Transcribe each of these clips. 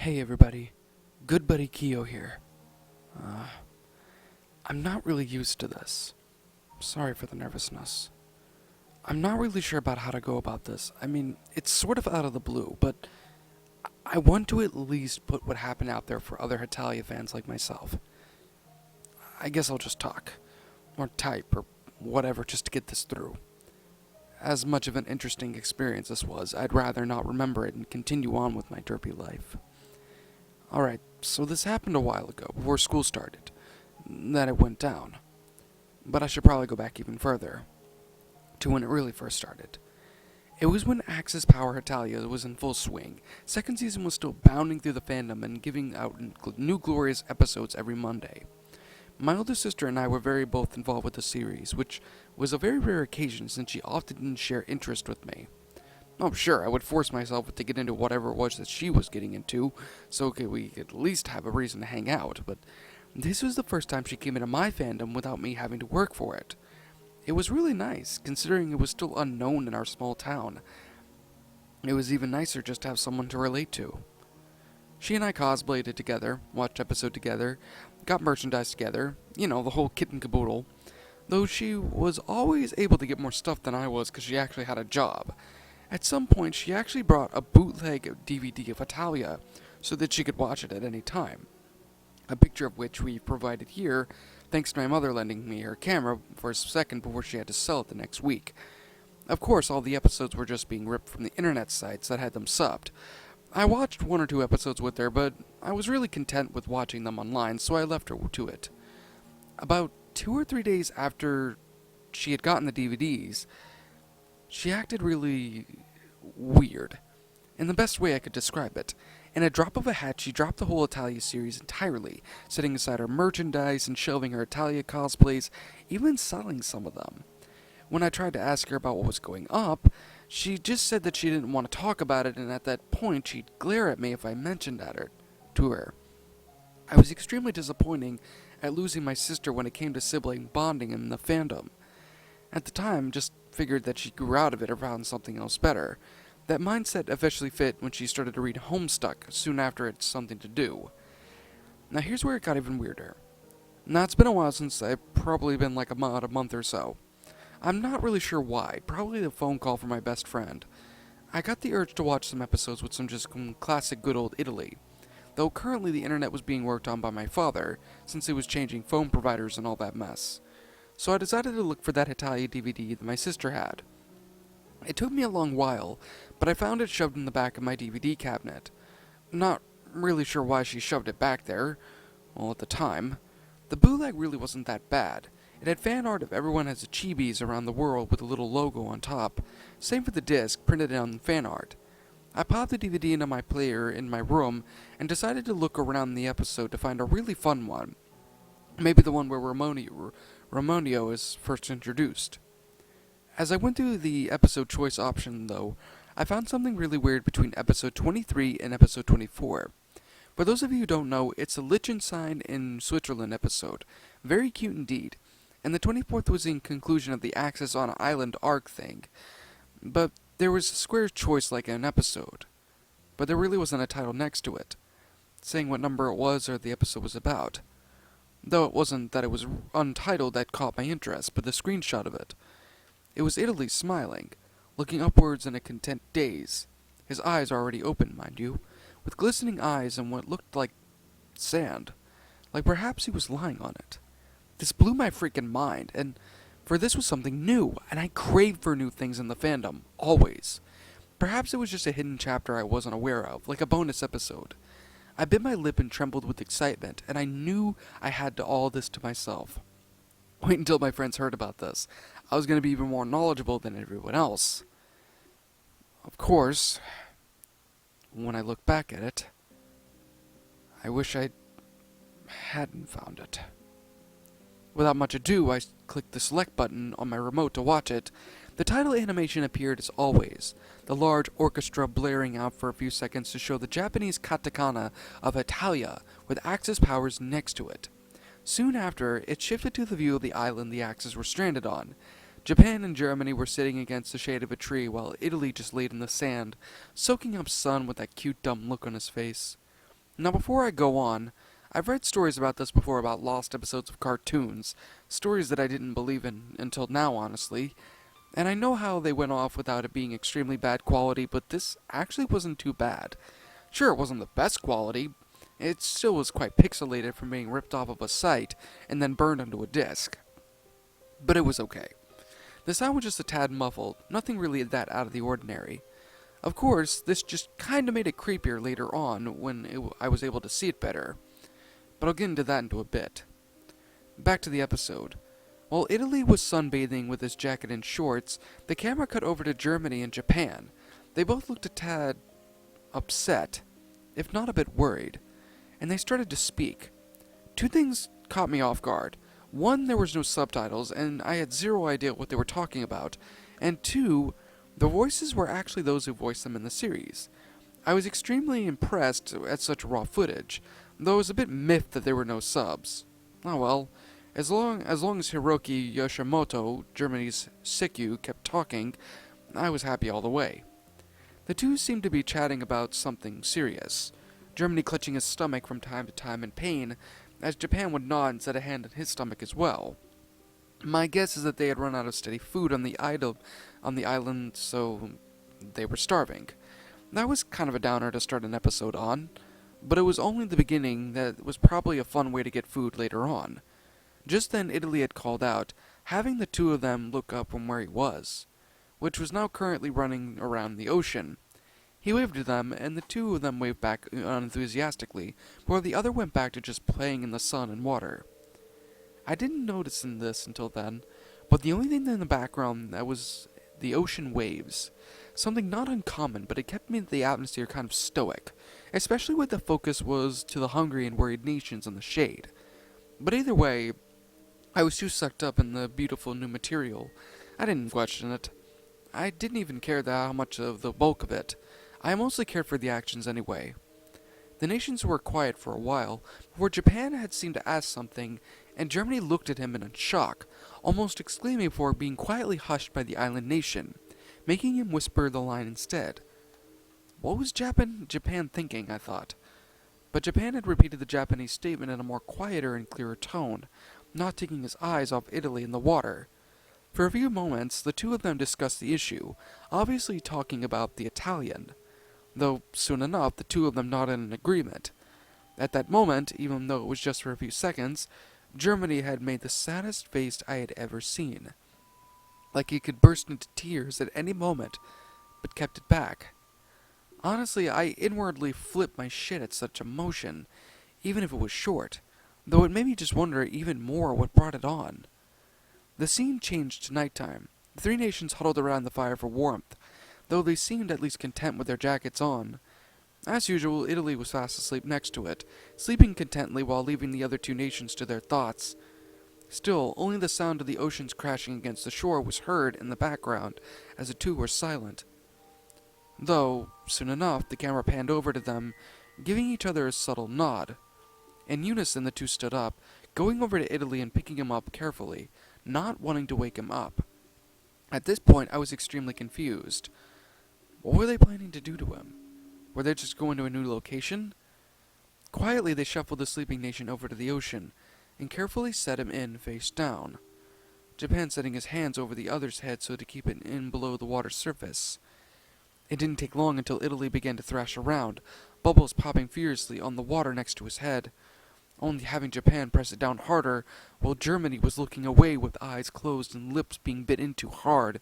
Hey everybody, good buddy Kyo here. Uh, I'm not really used to this. Sorry for the nervousness. I'm not really sure about how to go about this. I mean, it's sort of out of the blue, but I want to at least put what happened out there for other Hetalia fans like myself. I guess I'll just talk, or type, or whatever just to get this through. As much of an interesting experience this was, I'd rather not remember it and continue on with my derpy life. Alright, so this happened a while ago, before school started. That it went down. But I should probably go back even further, to when it really first started. It was when Axis Power Hetalia was in full swing. Second season was still bounding through the fandom and giving out new glorious episodes every Monday. My older sister and I were very both involved with the series, which was a very rare occasion since she often didn't share interest with me. Oh, sure, I would force myself to get into whatever it was that she was getting into, so we could at least have a reason to hang out, but this was the first time she came into my fandom without me having to work for it. It was really nice, considering it was still unknown in our small town. It was even nicer just to have someone to relate to. She and I cosplayed it together, watched episode together, got merchandise together, you know, the whole kit and caboodle, though she was always able to get more stuff than I was because she actually had a job. At some point, she actually brought a bootleg DVD of Hetalia so that she could watch it at any time. A picture of which we provided here, thanks to my mother lending me her camera for a second before she had to sell it the next week. Of course, all the episodes were just being ripped from the internet sites that had them subbed. I watched one or two episodes with her, but I was really content with watching them online, so I left her to it. About 2 or 3 days after she had gotten the DVDs, she acted really weird, in the best way I could describe it. In a drop of a hat, she dropped the whole Hetalia series entirely, setting aside her merchandise and shelving her Hetalia cosplays, even selling some of them. When I tried to ask her about what was going up, she just said that she didn't want to talk about it, and at that point she'd glare at me if I mentioned to her. I was extremely disappointed at losing my sister when it came to sibling bonding in the fandom. At the time, just figured that she grew out of it or found something else better. That mindset eventually fit when she started to read Homestuck soon after it's something to do. Now here's where it got even weirder. Now it's been a while since I've probably been like a month or so. I'm not really sure why, probably the phone call from my best friend. I got the urge to watch some episodes with some classic good old Italy, though currently the internet was being worked on by my father, since he was changing phone providers and all that mess. So I decided to look for that Hetalia DVD that my sister had. It took me a long while, but I found it shoved in the back of my DVD cabinet. Not really sure why she shoved it back there, well, at the time. The bootleg really wasn't that bad. It had fan art of everyone as chibis around the world with a little logo on top. Same for the disc, printed on fan art. I popped the DVD into my player in my room and decided to look around the episode to find a really fun one. Maybe the one where Ramonio is first introduced. As I went through the episode choice option, though, I found something really weird between episode 23 and episode 24. For those of you who don't know, it's a Liechtenstein in Switzerland episode. Very cute indeed. And the 24th was in conclusion of the Axis on Island arc thing. But there was a square choice like an episode. But there really wasn't a title next to it, saying what number it was or the episode was about. Though it wasn't that it was untitled that caught my interest, but the screenshot of it. It was Italy smiling, looking upwards in a content daze, his eyes already open, mind you, with glistening eyes and what looked like sand, like perhaps he was lying on it. This blew my freaking mind, for this was something new, and I craved for new things in the fandom, always. Perhaps it was just a hidden chapter I wasn't aware of, like a bonus episode. I bit my lip and trembled with excitement, and I knew I had all this to myself. Wait until my friends heard about this. I was going to be even more knowledgeable than everyone else. Of course, when I look back at it, I wish I hadn't found it. Without much ado, I clicked the select button on my remote to watch it. The title animation appeared as always, the large orchestra blaring out for a few seconds to show the Japanese katakana of Hetalia with Axis powers next to it. Soon after, it shifted to the view of the island the Axis were stranded on. Japan and Germany were sitting against the shade of a tree while Italy just laid in the sand, soaking up sun with that cute dumb look on his face. Now, before I go on, I've read stories about this before about lost episodes of cartoons, stories that I didn't believe in until now, honestly, and I know how they went off without it being extremely bad quality, but this actually wasn't too bad. Sure, it wasn't the best quality, it still was quite pixelated from being ripped off of a site and then burned onto a disc, but it was okay. The sound was just a tad muffled, nothing really that out of the ordinary. Of course, this just kinda made it creepier later on when I was able to see it better, but I'll get into that into a bit. Back to the episode. While Italy was sunbathing with his jacket and shorts, the camera cut over to Germany and Japan. They both looked a tad upset, if not a bit worried, and they started to speak. Two things caught me off guard. One, there was no subtitles, and I had zero idea what they were talking about. And two, the voices were actually those who voiced them in the series. I was extremely impressed at such raw footage, though I was a bit miffed that there were no subs. Oh well, as long as Hiroki Yoshimoto, Germany's Sikyu, kept talking, I was happy all the way. The two seemed to be chatting about something serious, Germany clutching his stomach from time to time in pain, as Japan would nod and set a hand on his stomach as well. My guess is that they had run out of steady food on the island, so they were starving. That was kind of a downer to start an episode on, but it was only the beginning. That was probably a fun way to get food later on. Just then Italy had called out, having the two of them look up from where he was, which was now currently running around the ocean. He waved to them, and the two of them waved back unenthusiastically, while the other went back to just playing in the sun and water. I didn't notice this until then, but the only thing in the background that was the ocean waves. Something not uncommon, but it kept me in the atmosphere kind of stoic, especially when the focus was to the hungry and worried nations in the shade. But either way, I was too sucked up in the beautiful new material. I didn't question it. I didn't even care how much of the bulk of it. I mostly cared for the actions anyway. The nations were quiet for a while, before Japan had seemed to ask something, and Germany looked at him in shock, almost exclaiming before being quietly hushed by the island nation, making him whisper the line instead. What was Japan thinking, I thought. But Japan had repeated the Japanese statement in a more quieter and clearer tone, not taking his eyes off Italy and the water. For a few moments, the two of them discussed the issue, obviously talking about the Italian, though soon enough the two of them nodded in agreement. At that moment, even though it was just for a few seconds, Germany had made the saddest face I had ever seen. Like he could burst into tears at any moment, but kept it back. Honestly, I inwardly flipped my shit at such emotion, even if it was short, though it made me just wonder even more what brought it on. The scene changed to nighttime. The three nations huddled around the fire for warmth, though they seemed at least content with their jackets on. As usual, Italy was fast asleep next to it, sleeping contentedly while leaving the other two nations to their thoughts. Still, only the sound of the oceans crashing against the shore was heard in the background, as the two were silent. Though, soon enough, the camera panned over to them, giving each other a subtle nod. In unison, the two stood up, going over to Italy and picking him up carefully, not wanting to wake him up. At this point, I was extremely confused. What were they planning to do to him? Were they just going to a new location? Quietly, they shuffled the sleeping nation over to the ocean, and carefully set him in face down, Japan setting his hands over the other's head so to keep it in below the water's surface. It didn't take long until Italy began to thrash around, bubbles popping furiously on the water next to his head, only having Japan press it down harder, while Germany was looking away with eyes closed and lips being bit into hard.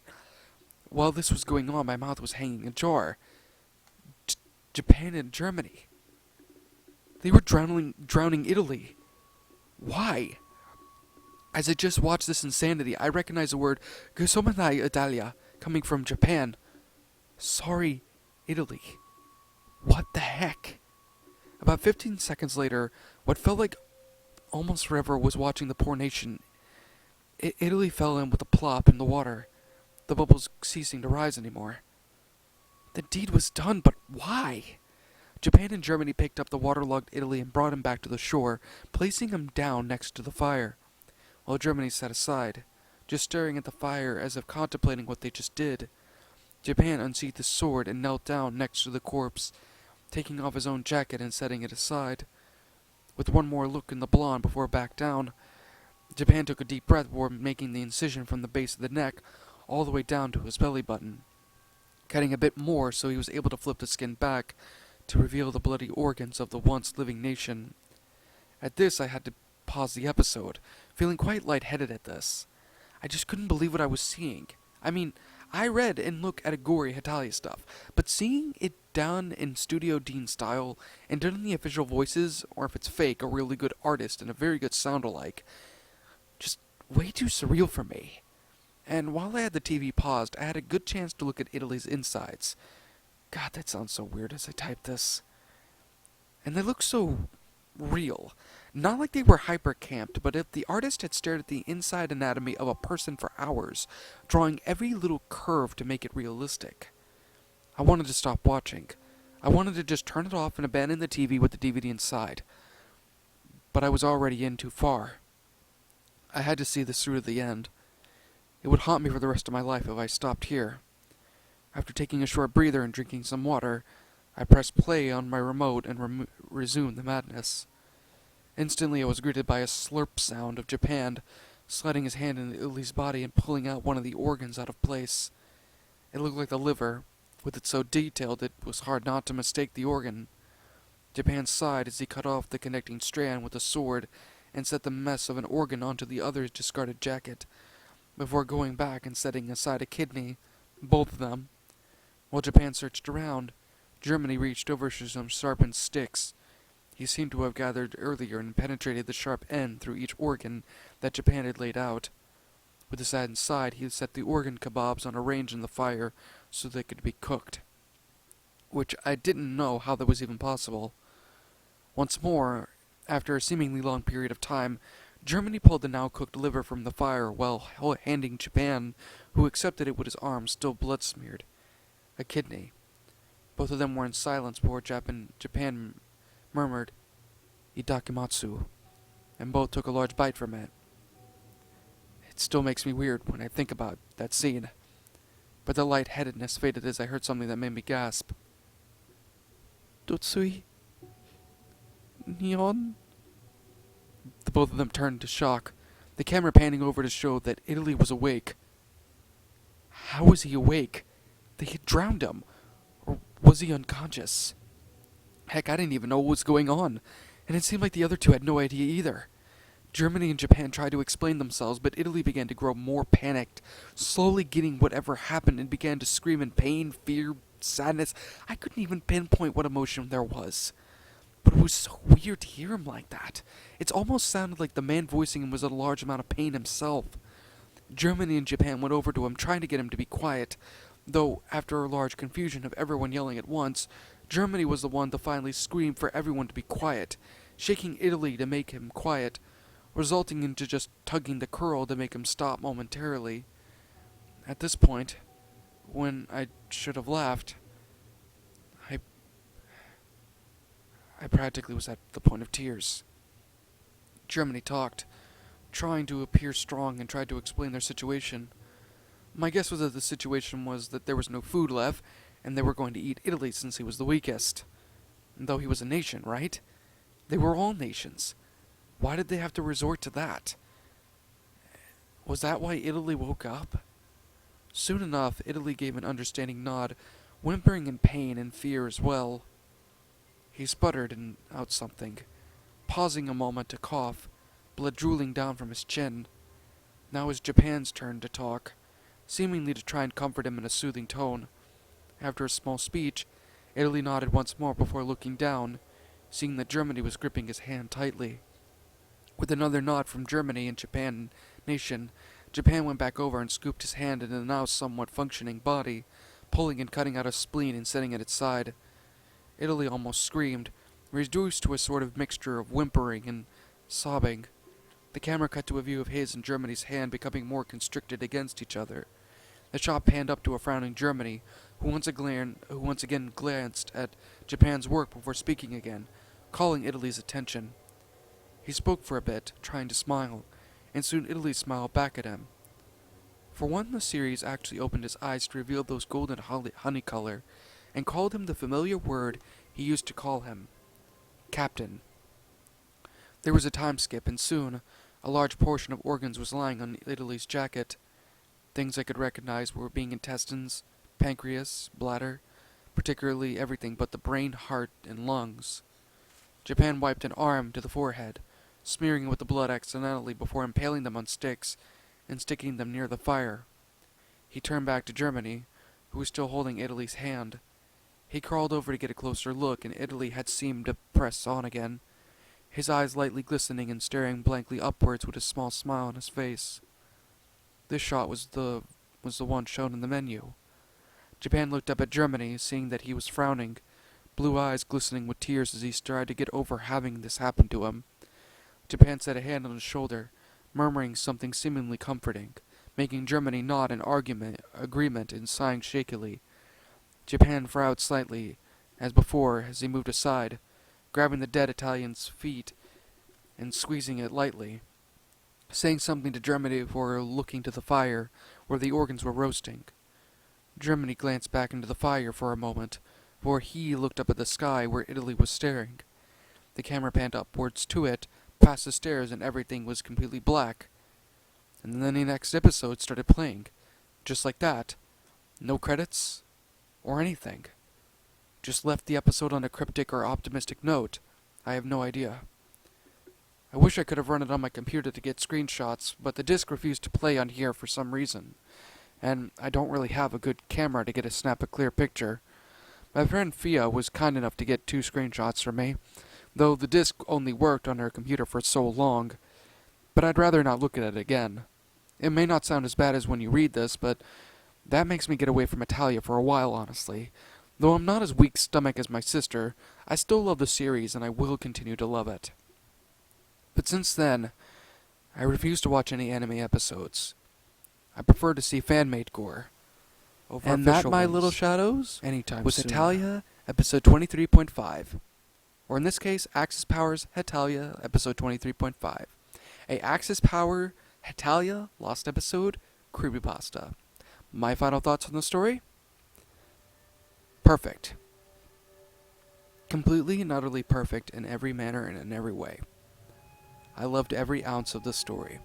While this was going on, my mouth was hanging ajar. Japan and Germany. They were drowning Italy. Why? As I just watched this insanity, I recognized the word "Gosomanai Hetalia" coming from Japan. Sorry, Italy. What the heck? About 15 seconds later, what felt like almost forever was watching the poor nation. Italy fell in with a plop in the water, the bubbles ceasing to rise anymore. The deed was done, but why? Japan and Germany picked up the waterlogged Italy and brought him back to the shore, placing him down next to the fire, while Germany sat aside, just staring at the fire as if contemplating what they just did. Japan unsheathed his sword and knelt down next to the corpse, taking off his own jacket and setting it aside. With one more look in the blonde before back down, Japan took a deep breath before making the incision from the base of the neck all the way down to his belly button, cutting a bit more so he was able to flip the skin back to reveal the bloody organs of the once living nation. At this, I had to pause the episode, feeling quite lightheaded at this. I just couldn't believe what I was seeing. I mean, I read and look at a gory Hetalia stuff, but seeing it done in Studio Dean style and done in the official voices, or if it's fake, a really good artist and a very good sound alike, just way too surreal for me. And while I had the TV paused, I had a good chance to look at Italy's insides. God, that sounds so weird as I type this. And they look so real. Not like they were hyper camped, but if the artist had stared at the inside anatomy of a person for hours, drawing every little curve to make it realistic. I wanted to stop watching. I wanted to just turn it off and abandon the TV with the DVD inside. But I was already in too far. I had to see this through to the end. It would haunt me for the rest of my life if I stopped here. After taking a short breather and drinking some water, I pressed play on my remote and resumed the madness. Instantly I was greeted by a slurp sound of Japan sliding his hand into Italy's body and pulling out one of the organs out of place. It looked like the liver, with it so detailed it was hard not to mistake the organ. Japan sighed as he cut off the connecting strand with a sword and set the mess of an organ onto the other's discarded jacket, before going back and setting aside a kidney, both of them. While Japan searched around, Germany reached over for some sharpened sticks. He seemed to have gathered earlier and penetrated the sharp end through each organ that Japan had laid out. With his hand inside, he set the organ kebabs on a range in the fire so they could be cooked. Which I didn't know how that was even possible. Once more, after a seemingly long period of time, Germany pulled the now-cooked liver from the fire while handing Japan, who accepted it with his arm still blood-smeared, a kidney. Both of them were in silence before Japan murmured, "Itakimatsu," and both took a large bite from it. It still makes me weird when I think about that scene, but the lightheadedness faded as I heard something that made me gasp. "Dotsui? Nihon?" The both of them turned to shock, the camera panning over to show that Italy was awake. How was he awake? They had drowned him. Or was he unconscious? Heck, I didn't even know what was going on, and it seemed like the other two had no idea either. Germany and Japan tried to explain themselves, but Italy began to grow more panicked, slowly getting whatever happened and began to scream in pain, fear, sadness. I couldn't even pinpoint what emotion there was. But it was so weird to hear him like that. It almost sounded like the man voicing him was in a large amount of pain himself. Germany and Japan went over to him, trying to get him to be quiet, though after a large confusion of everyone yelling at once, Germany was the one to finally scream for everyone to be quiet, shaking Italy to make him quiet, resulting into just tugging the curl to make him stop momentarily. At this point, when I should have laughed, I practically was at the point of tears. Germany talked, trying to appear strong and tried to explain their situation. My guess was that the situation was that there was no food left, and they were going to eat Italy since he was the weakest. Though he was a nation, right? They were all nations. Why did they have to resort to that? Was that why Italy woke up? Soon enough, Italy gave an understanding nod, whimpering in pain and fear as well. He sputtered out something, pausing a moment to cough, blood drooling down from his chin. Now it was Japan's turn to talk, seemingly to try and comfort him in a soothing tone. After a small speech, Italy nodded once more before looking down, seeing that Germany was gripping his hand tightly. With another nod from Germany and Japan went back over and scooped his hand into the now somewhat functioning body, pulling and cutting out a spleen and setting it at its side. Italy almost screamed, reduced to a sort of mixture of whimpering and sobbing. The camera cut to a view of his and Germany's hand becoming more constricted against each other. The shot panned up to a frowning Germany, who once again glanced at Japan's work before speaking again, calling Italy's attention. He spoke for a bit, trying to smile, and soon Italy smiled back at him. For one, the series actually opened his eyes to reveal those golden honey color, and called him the familiar word He used to call him Captain. There was a time skip, and soon a large portion of organs was lying on Italy's jacket. Things I could recognize were being intestines, pancreas, bladder, particularly everything but the brain, heart, and lungs. Japan wiped an arm to the forehead, smearing it with the blood accidentally before impaling them on sticks and sticking them near the fire. He turned back to Germany, who was still holding Italy's hand. He crawled over to get a closer look, and Italy had seemed to press on again, his eyes lightly glistening and staring blankly upwards with a small smile on his face. This shot was the one shown in the menu. Japan looked up at Germany, seeing that he was frowning, blue eyes glistening with tears as he tried to get over having this happen to him. Japan set a hand on his shoulder, murmuring something seemingly comforting, making Germany nod in agreement and sighing shakily. Japan frowned slightly, as before, as he moved aside, grabbing the dead Italian's feet and squeezing it lightly, saying something to Germany before looking to the fire where the organs were roasting. Germany glanced back into the fire for a moment, before he looked up at the sky where Italy was staring. The camera panned upwards to it, past the stairs, and everything was completely black. And then the next episode started playing, just like that. No credits, or anything. Just left the episode on a cryptic or optimistic note. I have no idea. I wish I could have run it on my computer to get screenshots, but the disc refused to play on here for some reason. And I don't really have a good camera to snap a clear picture. My friend Fia was kind enough to get 2 screenshots for me, though the disc only worked on her computer for so long. But I'd rather not look at it again. It may not sound as bad as when you read this, but that makes me get away from Hetalia for a while, honestly. Though I'm not as weak stomach as my sister, I still love the series and I will continue to love it. But since then, I refuse to watch any anime episodes. I prefer to see fan-made gore over And official that, my ones little shadows, anytime was soon. Hetalia, episode 23.5. Or in this case, Axis Powers Hetalia, episode 23.5. A Axis Power Hetalia lost episode, Creepypasta. My final thoughts on the story? Perfect. Completely and utterly perfect in every manner and in every way. I loved every ounce of the story.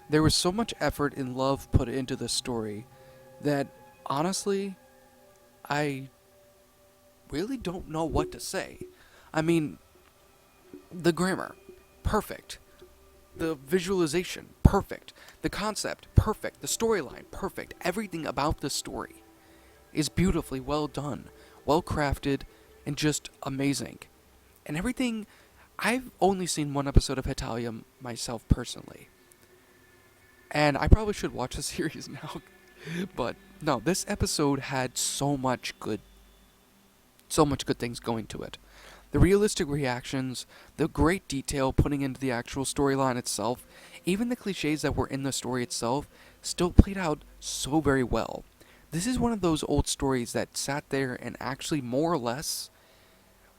There was so much effort and love put into this story that, honestly, I really don't know what to say. I mean, the grammar, perfect. The visualization, perfect. The concept, perfect. The storyline, perfect. Everything about the story is beautifully well done, well crafted, and just amazing. And everything, I've only seen one episode of Hetalia myself personally. And I probably should watch the series now. But no, this episode had so much good things going to it. The realistic reactions, the great detail putting into the actual storyline itself, even the cliches that were in the story itself, still played out so very well. This is one of those old stories that sat there and actually more or less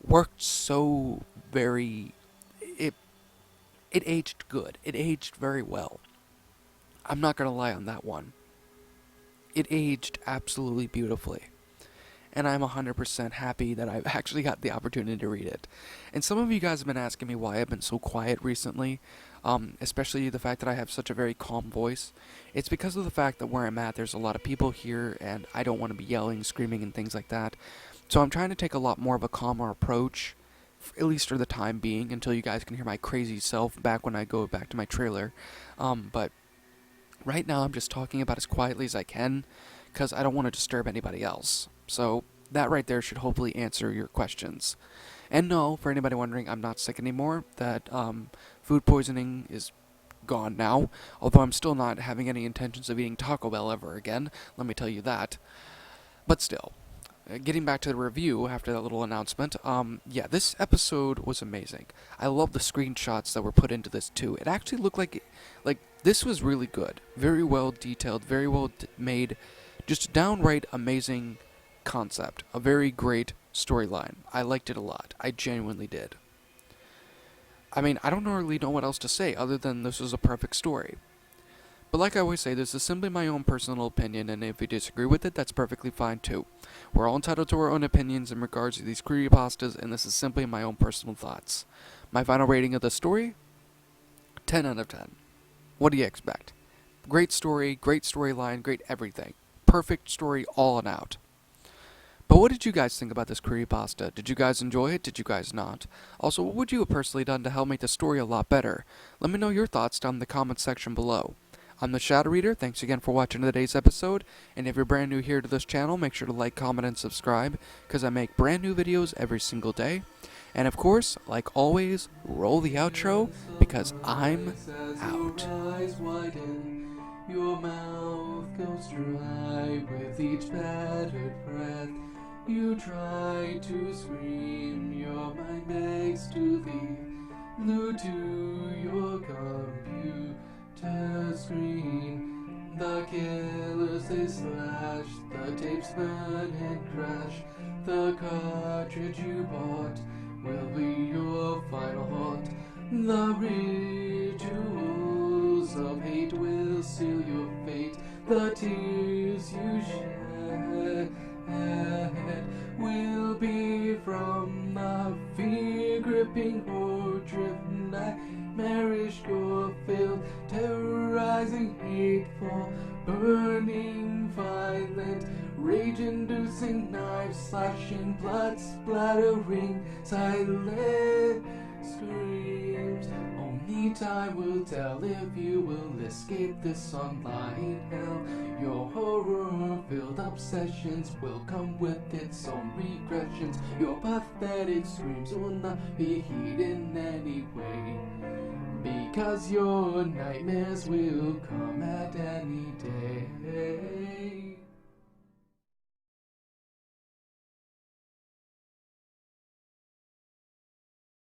worked so very... It aged good. It aged very well. I'm not gonna lie on that one. It aged absolutely beautifully. And I'm 100% happy that I've actually got the opportunity to read it. And some of you guys have been asking me why I've been so quiet recently, especially the fact that I have such a very calm voice. It's because of the fact that where I'm at, there's a lot of people here, and I don't want to be yelling, screaming, and things like that. So I'm trying to take a lot more of a calmer approach, at least for the time being, until you guys can hear my crazy self back when I go back to my trailer. But right now I'm just talking about as quietly as I can, because I don't want to disturb anybody else. So that right there should hopefully answer your questions. And no, for anybody wondering, I'm not sick anymore. That food poisoning is gone now, although I'm still not having any intentions of eating Taco Bell ever again, let me tell you that. But still, getting back to the review after that little announcement, yeah, this episode was amazing. I love the screenshots that were put into this too. It actually looked like this was really good. Very well detailed, very well made, just downright amazing concept. A very great storyline. I liked it a lot. I genuinely did. I mean, I don't really know what else to say other than this was a perfect story. But like I always say, this is simply my own personal opinion, and if you disagree with it, that's perfectly fine too. We're all entitled to our own opinions in regards to these creepypastas, and this is simply my own personal thoughts. My final rating of the story? 10 out of 10. What do you expect? Great story, great storyline, great everything. Perfect story all and out. But what did you guys think about this creepypasta? Did you guys enjoy it? Did you guys not? Also, what would you have personally done to help make the story a lot better? Let me know your thoughts down in the comments section below. I'm the Shadow Reader. Thanks again for watching today's episode. And if you're brand new here to this channel, make sure to like, comment, and subscribe, because I make brand new videos every single day. And of course, like always, roll the outro, because I'm out. Your mouth goes dry with each battered breath. You try to scream, your mind begs to leave. Glued to your computer screen. The killers they slash, the tapes burn and crash. The cartridge you bought will be your final haunt. The rituals of hate will seal your fate. The tears you shed will be from the fear-gripping, horror-driven, nightmarish, gore-filled, terrorizing, hateful, burning, violent, rage-inducing, knife-slashing, blood-splattering, silent screams. Only time will tell if you will escape this online hell. Your horror-filled obsessions will come with its own regressions. Your pathetic screams will not be heeded in any way, because your nightmares will come at any day.